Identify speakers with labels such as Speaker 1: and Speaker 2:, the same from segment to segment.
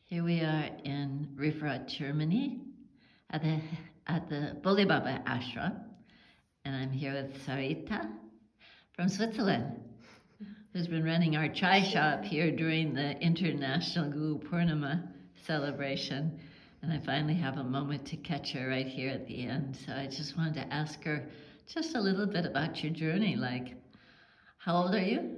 Speaker 1: Here we are in Riverot, Germany, at the Babaji Ashram, and I'm here with Sarita from Switzerland, who's been running our chai shop here during the International Guru Purnima celebration. And I finally have a moment to catch her right here at the end. So I just wanted to ask her just a little bit about your journey. Like, how old are you?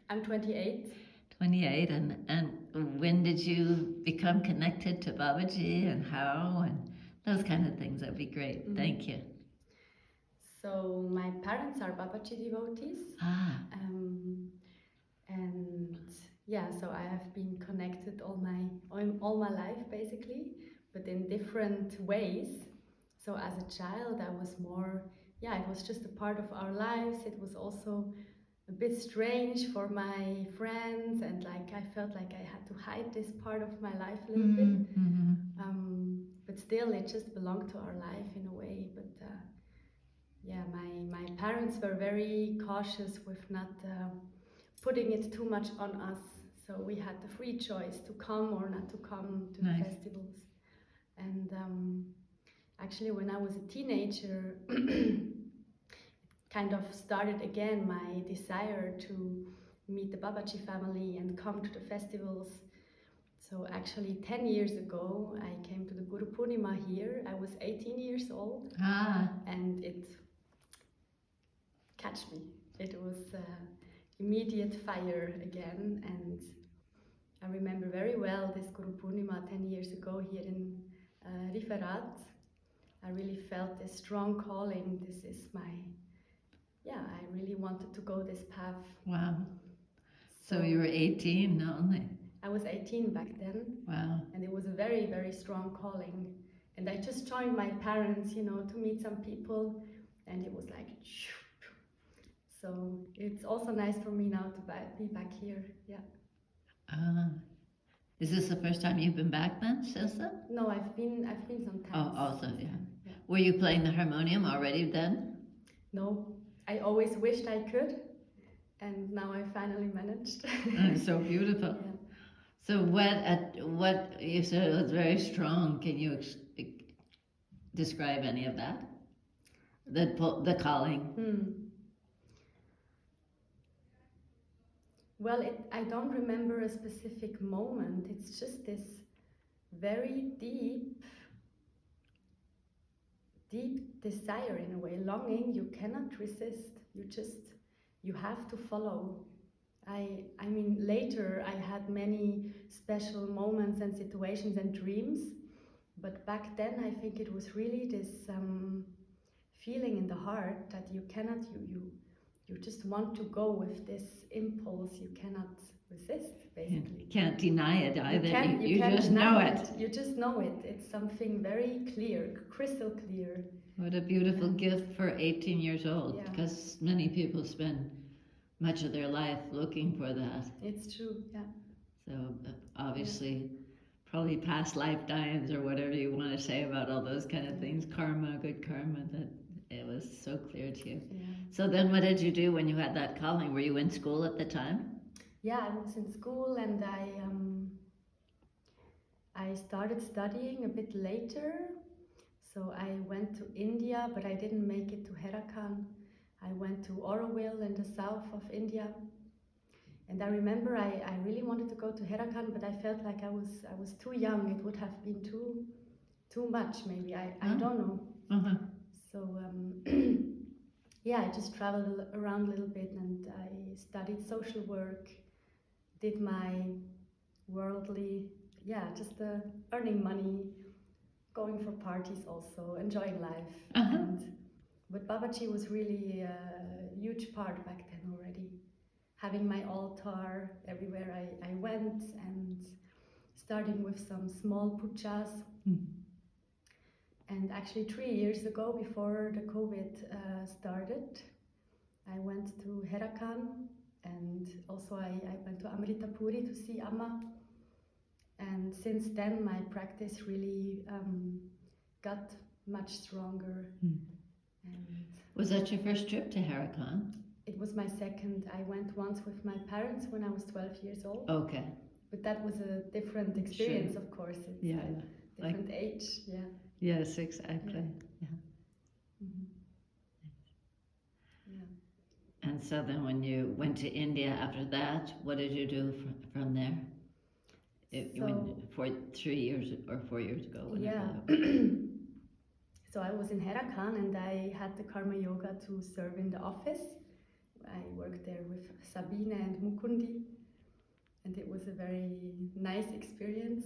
Speaker 2: I'm 28.
Speaker 1: 28, and when did you become connected to Babaji and how and those kind of things? That'd be great. Thank you.
Speaker 2: So my parents are Babaji devotees. And yeah, so I have been connected all my life basically, but in different ways. So as a child I was more, it was just a part of our lives. It was also a bit strange for my friends, and like I felt like I had to hide this part of my life a little bit. But still it just belonged to our life in a way. But my parents were very cautious with not putting it too much on us. So we had the free choice to come or not to come to the festivals. And actually when I was a teenager, kind of started again my desire to meet the Babaji family and come to the festivals. So actually 10 years ago I came to the Guru Purnima here. I was 18 years old and it catched me. It was immediate fire again, and I remember very well this Guru Purnima 10 years ago here in Riverat. I really felt this strong calling. This is I really wanted to go this path.
Speaker 1: Wow. So you were 18 only?
Speaker 2: I was 18 back then.
Speaker 1: Wow.
Speaker 2: And it was a very, very strong calling. And I just joined my parents, to meet some people, and it was like, so it's also nice for me now to be back here.
Speaker 1: Is this the first time you've been back then, since then?
Speaker 2: No, I've been sometimes.
Speaker 1: Oh, also, yeah. Were you playing the harmonium already then?
Speaker 2: No, I always wished I could, and now I finally managed.
Speaker 1: So beautiful. Yeah. So what you said it was very strong. Can you describe any of that? The calling.
Speaker 2: Well, I don't remember a specific moment. It's just this very deep desire in a way, longing you cannot resist. You have to follow. I mean, later I had many special moments and situations and dreams, but back then I think it was really this feeling in the heart that you cannot, you just want to go with this impulse. You cannot resist, basically.
Speaker 1: You can't deny it either. You
Speaker 2: can't
Speaker 1: just know it.
Speaker 2: You just know it. It's something very clear, crystal clear.
Speaker 1: What a beautiful gift for 18 years old, because many people spend much of their life looking for that.
Speaker 2: It's true, yeah.
Speaker 1: So obviously, probably past lifetimes or whatever you want to say about all those kind of things, karma, good karma, that it was so clear to you. Yeah. So then what did you do when you had that calling? Were you in school at the time?
Speaker 2: Yeah, I was in school, and I started studying a bit later. So I went to India, but I didn't make it to Haidakhandi. I went to Auroville in the south of India. And I remember I really wanted to go to Haidakhandi, but I felt like I was too young. It would have been too much, maybe. I don't know. So I just traveled around a little bit, and I studied social work, did my worldly, just earning money, going for parties also, enjoying life. But Babaji was really a huge part back then already. Having my altar everywhere I went, and starting with some small pujas. And actually 3 years ago, before the COVID started, I went to Haidakhandi, and also I went to Amritapuri to see Amma. And since then my practice really got much stronger. And
Speaker 1: was that your first trip to Haidakhandi?
Speaker 2: It was my second. I went once with my parents when I was 12 years old.
Speaker 1: Okay.
Speaker 2: But that was a different experience, of course. It's
Speaker 1: Yeah,
Speaker 2: a different age. Yeah.
Speaker 1: Yes, exactly. Yeah.
Speaker 2: Mhm. Yeah.
Speaker 1: And so then when you went to India after that, what did you do from there? You went for 3 years or 4 years ago, whenever
Speaker 2: Yeah.
Speaker 1: that was.
Speaker 2: So I was in Haidakhandi and I had the karma yoga to serve in the office. I worked there with Sabine and Mukundi, and it was a very nice experience,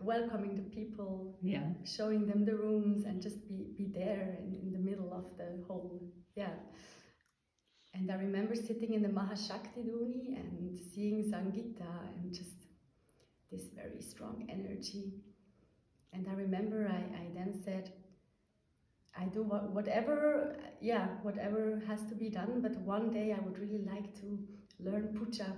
Speaker 2: welcoming the people,
Speaker 1: Yeah.
Speaker 2: showing them the rooms, and just be there in the middle of the whole, yeah. And I remember sitting in the Mahashakti Duni and seeing Sangita and just this very strong energy. And I remember I then said, I do whatever, yeah, whatever has to be done, but one day I would really like to learn puja.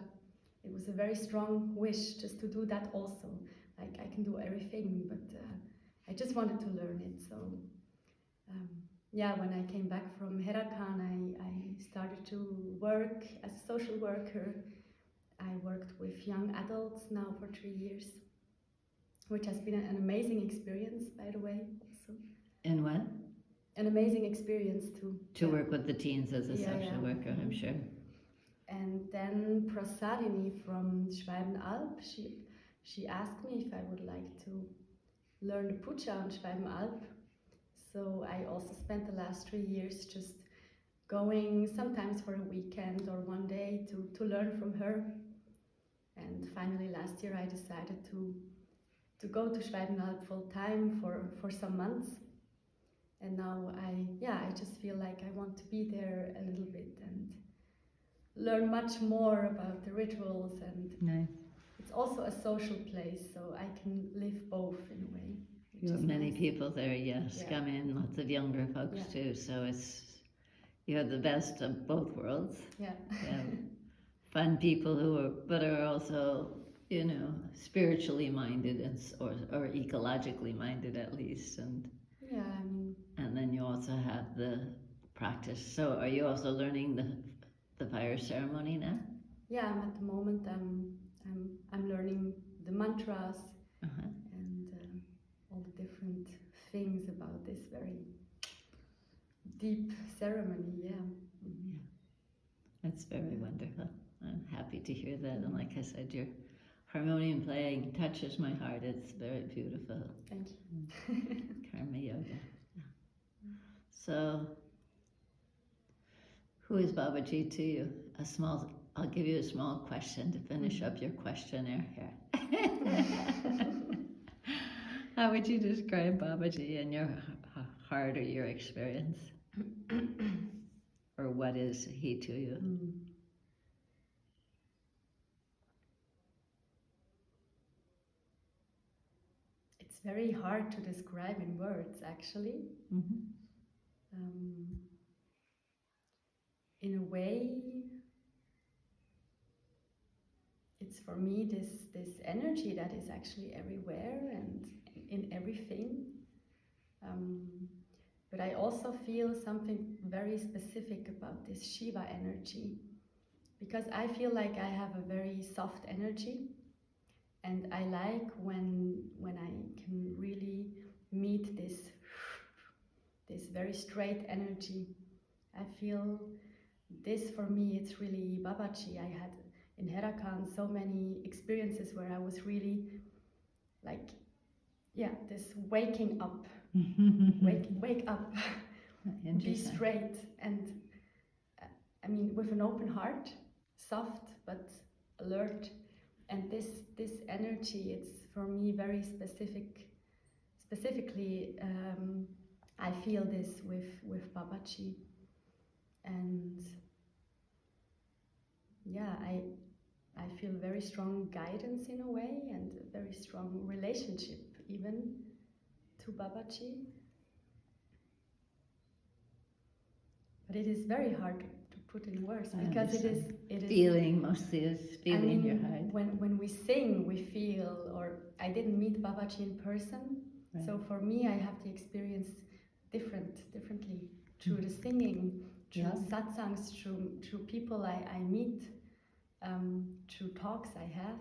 Speaker 2: It was a very strong wish just to do that also. Like I can do everything, but I just wanted to learn it. So yeah, when I came back from Herakan, I started to work as a social worker. I worked with young adults now for 3 years, which has been an amazing experience, by the way. Also.
Speaker 1: And what?
Speaker 2: An amazing experience too.
Speaker 1: To work with the teens as a social worker, I'm sure.
Speaker 2: And then Prasadini from Schwalben-Alb, she asked me if I would like to learn the puja on Schwalben-Alb. So I also spent the last 3 years just going sometimes for a weekend or one day to learn from her. And finally last year I decided to go to Schwalben-Alb full time for some months. And now I just feel like I want to be there a little bit and learn much more about the rituals, and
Speaker 1: nice.
Speaker 2: It's also a social place, so I can live both in a way.
Speaker 1: You have many people there, yes.
Speaker 2: Yeah.
Speaker 1: I mean, lots of younger folks too, so you have the best of both worlds.
Speaker 2: Yeah.
Speaker 1: Yeah. Fun people but are also, spiritually minded or ecologically minded at least, and
Speaker 2: Yeah, I mean.
Speaker 1: And then you also have the practice. So are you also learning the fire ceremony now?
Speaker 2: Yeah, at the moment I'm learning the mantras and all the different things about this very deep ceremony. Yeah. Mm-hmm.
Speaker 1: Yeah, that's very wonderful. I'm happy to hear that. And like I said, your harmonium playing touches my heart. It's very beautiful.
Speaker 2: Thank you.
Speaker 1: Karma yoga. So, who is Babaji to you? I'll give you a small question to finish up your questionnaire here. How would you describe Babaji in your heart or your experience? Or what is he to you?
Speaker 2: It's very hard to describe in words, actually. In a way, it's for me this energy that is actually everywhere and in everything. But I also feel something very specific about this Shiva energy, because I feel like I have a very soft energy, and I like when I can really meet this very straight energy. I feel this, for me, it's really Babaji. I had in Herakan so many experiences where I was really like, this waking up, wake up, be straight, and I mean with an open heart, soft but alert, and this energy, it's for me very specifically. I feel this with Babaji, and yeah, I feel very strong guidance in a way, and a very strong relationship even to Babaji. But it is very hard to put in words, because it is
Speaker 1: feeling, mostly is feeling in your heart.
Speaker 2: When we sing, we feel, or I didn't meet Babaji in person, so for me I have the experience differently through the singing, through satsangs, through people I meet, through talks I have.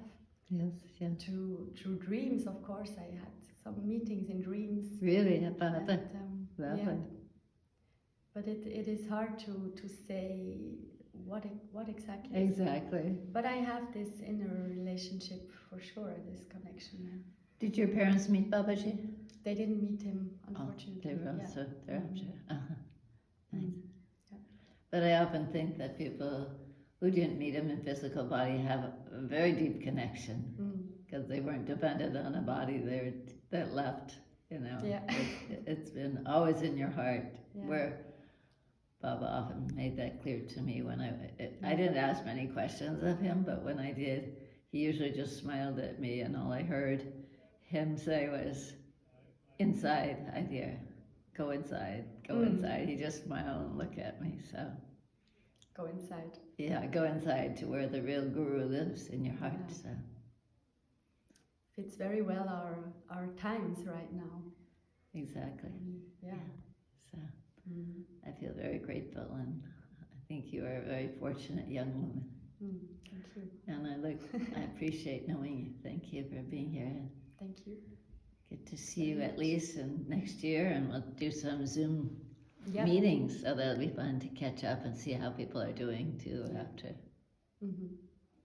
Speaker 1: Yes, yeah.
Speaker 2: Through dreams, of course. I had some meetings in dreams.
Speaker 1: Really, about
Speaker 2: And,
Speaker 1: it.
Speaker 2: yeah.
Speaker 1: Lovely.
Speaker 2: But it is hard to say what exactly.
Speaker 1: Exactly.
Speaker 2: But I have this inner relationship for sure, this connection.
Speaker 1: Did your parents meet Babaji?
Speaker 2: They didn't meet him,
Speaker 1: Oh,
Speaker 2: unfortunately.
Speaker 1: they were
Speaker 2: yeah.
Speaker 1: also thereafter. Nice.
Speaker 2: Yeah.
Speaker 1: But I often think that people who didn't meet him in physical body have a very deep connection because they weren't dependent on a body there that left. You know,
Speaker 2: Yeah.
Speaker 1: it's been always in your heart.
Speaker 2: Yeah.
Speaker 1: Where Baba often made that clear to me when I didn't ask many questions of him, but when I did, he usually just smiled at me, and all I heard him say was, "Inside, Idea, go inside, go inside." He just smiled and looked at me. So
Speaker 2: Go inside.
Speaker 1: yeah, go inside to where the real guru lives in your heart.
Speaker 2: Yeah.
Speaker 1: So
Speaker 2: Fits very well our times right now.
Speaker 1: exactly.
Speaker 2: Yeah.
Speaker 1: So I feel very grateful, and I think you are a very fortunate young woman.
Speaker 2: Thank you.
Speaker 1: And I appreciate knowing you. Thank you for being here.
Speaker 2: Thank you.
Speaker 1: Get to see you at least next year, and we'll do some Zoom
Speaker 2: Yep.
Speaker 1: meetings, so that'll be fun to catch up and see how people are doing too after.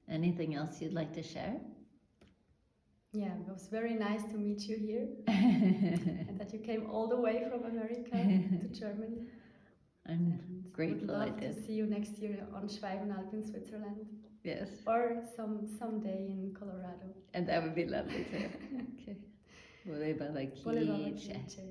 Speaker 1: Anything else you'd like to share?
Speaker 2: Yeah, it was very nice to meet you here, and that you came all the way from America to Germany.
Speaker 1: I'm grateful I
Speaker 2: Would love
Speaker 1: did.
Speaker 2: to see you next year on Schwalbenalb in Switzerland.
Speaker 1: Yes.
Speaker 2: Or someday in Colorado.
Speaker 1: And that would be lovely too. Okay. Bole Baba Ki
Speaker 2: Bole Baba
Speaker 1: Jai.
Speaker 2: Ki Jai.